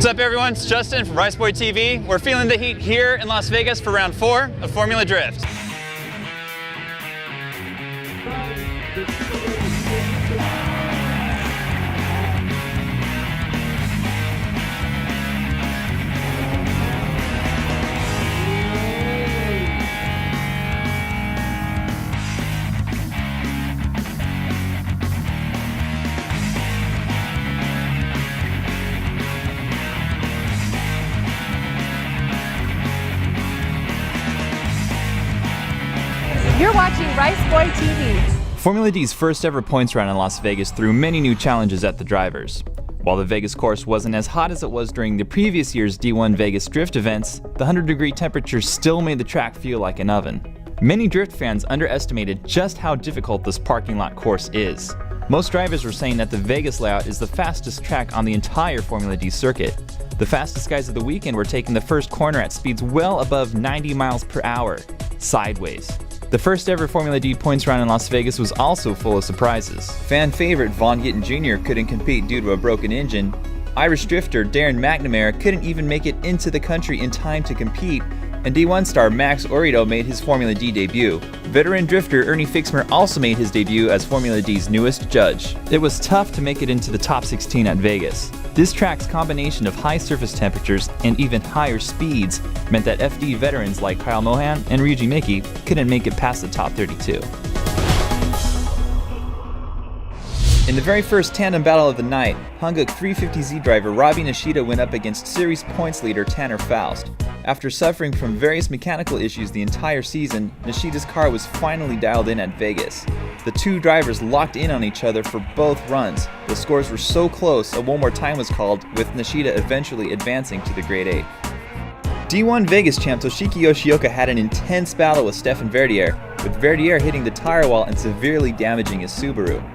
What's up everyone, it's Justin from Rice Boy TV. We're feeling the heat here in Las Vegas for round 4 of Formula Drift. You're watching Rice Boy TV. Formula D's first ever points round in Las Vegas threw many new challenges at the drivers. While the Vegas course wasn't as hot as it was during the previous year's D1 Vegas drift events, the 100-degree temperature still made the track feel like an oven. Many drift fans underestimated just how difficult this parking lot course is. Most drivers were saying that the Vegas layout is the fastest track on the entire Formula D circuit. The fastest guys of the weekend were taking the first corner at speeds well above 90 miles per hour, sideways. The first ever Formula D points round in Las Vegas was also full of surprises. Fan favorite Von Gittin Jr. couldn't compete due to a broken engine. Irish drifter Darren McNamara couldn't even make it into the country in time to compete. And D1 star Max Orido made his Formula D debut. Veteran drifter Ernie Fixmer also made his debut as Formula D's newest judge. It was tough to make it into the top 16 at Vegas. This track's combination of high surface temperatures and even higher speeds meant that FD veterans like Kyle Mohan and Ryuji Miki couldn't make it past the top 32. In the very first tandem battle of the night, Hanguk 350Z driver Robbie Nishida went up against series points leader Tanner Foust. After suffering from various mechanical issues the entire season, Nishida's car was finally dialed in at Vegas. The two drivers locked in on each other for both runs. The scores were so close, a one more time was called, with Nishida eventually advancing to the Grade 8. D1 Vegas champ Toshiki Yoshioka had an intense battle with Stefan Verdier, with Verdier hitting the tire wall and severely damaging his Subaru.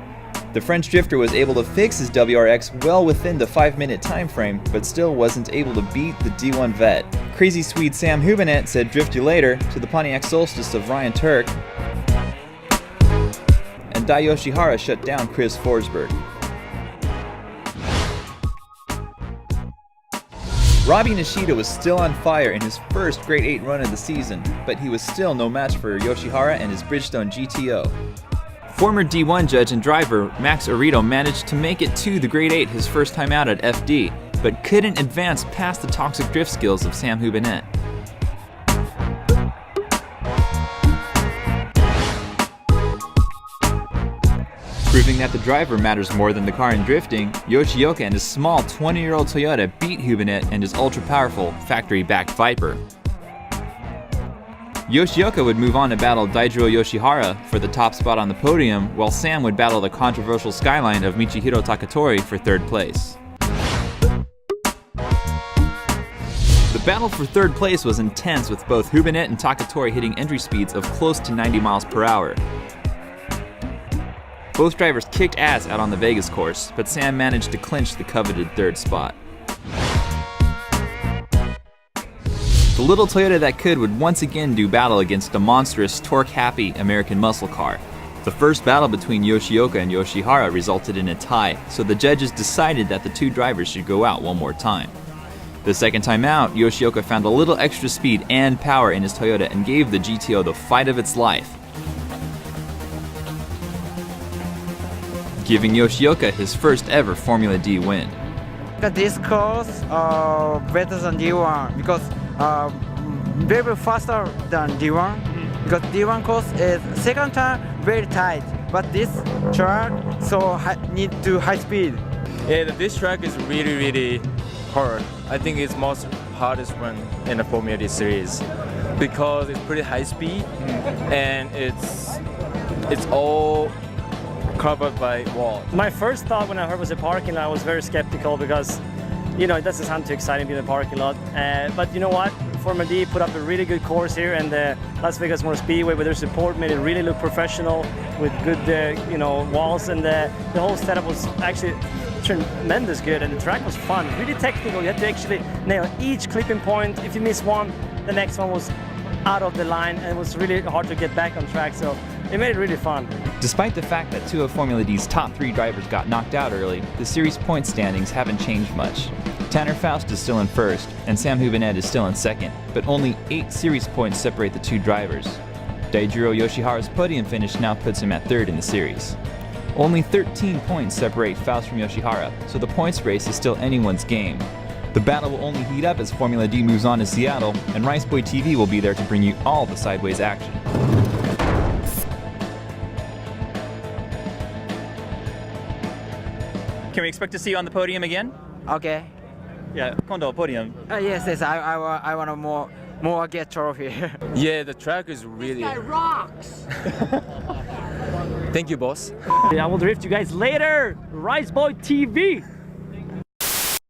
The French drifter was able to fix his WRX well within the 5-minute time frame, but still wasn't able to beat the D1 vet. Crazy Swede Sam Hubinette said "drift you later" to the Pontiac Solstice of Ryan Tuerck, and Dai Yoshihara shut down Chris Forsberg. Robbie Nishida was still on fire in his first Grade 8 run of the season, but he was still no match for Yoshihara and his Bridgestone GTO. Former D1 judge and driver Max Orido managed to make it to the Grade 8 his first time out at FD, but couldn't advance past the toxic drift skills of Sam Hubinette. Proving that the driver matters more than the car in drifting, Yoshioka and his small 20-year-old Toyota beat Hubinette and his ultra-powerful factory-backed Viper. Yoshioka would move on to battle Daijiro Yoshihara for the top spot on the podium, while Sam would battle the controversial Skyline of Michihiro Takatori for third place. The battle for third place was intense, with both Hubinette and Takatori hitting entry speeds of close to 90 miles per hour. Both drivers kicked ass out on the Vegas course, but Sam managed to clinch the coveted third spot. The little Toyota that could would once again do battle against the monstrous, torque-happy American muscle car. The first battle between Yoshioka and Yoshihara resulted in a tie, so the judges decided that the two drivers should go out one more time. The second time out, Yoshioka found a little extra speed and power in his Toyota and gave the GTO the fight of its life, giving Yoshioka his first ever Formula D win. This course better than D1 because very faster than D1 because D1 course is second turn very tight, but this track so need to high speed. Yeah, this track is really hard. I think it's most hardest one in the Formula D series because it's pretty high speed and it's all covered by wall. My first thought when I heard was a parking lot, I was very skeptical because, you know, it doesn't sound too exciting being a parking lot. But you know what? Formula D put up a really good course here, and the Las Vegas Motor Speedway with their support made it really look professional with good, walls, and the whole setup was actually tremendous good, and the track was fun, really technical. You had to actually nail each clipping point. If you miss one, the next one was out of the line, and it was really hard to get back on track. So it made it really fun. Despite the fact that two of Formula D's top 3 drivers got knocked out early, the series point standings haven't changed much. Tanner Foust is still in first, and Sam Hubinette is still in second, but only 8 series points separate the two drivers. Daijiro Yoshihara's podium finish now puts him at third in the series. Only 13 points separate Foust from Yoshihara, so the points race is still anyone's game. The battle will only heat up as Formula D moves on to Seattle, and Riceboy TV will be there to bring you all the sideways action. Can we expect to see you on the podium again? Okay. Yeah, Kondo, podium. Yes, I want a more get trophy. Yeah, the track is really. This guy rocks. Thank you, boss. I will drift you guys later. Riceboy TV.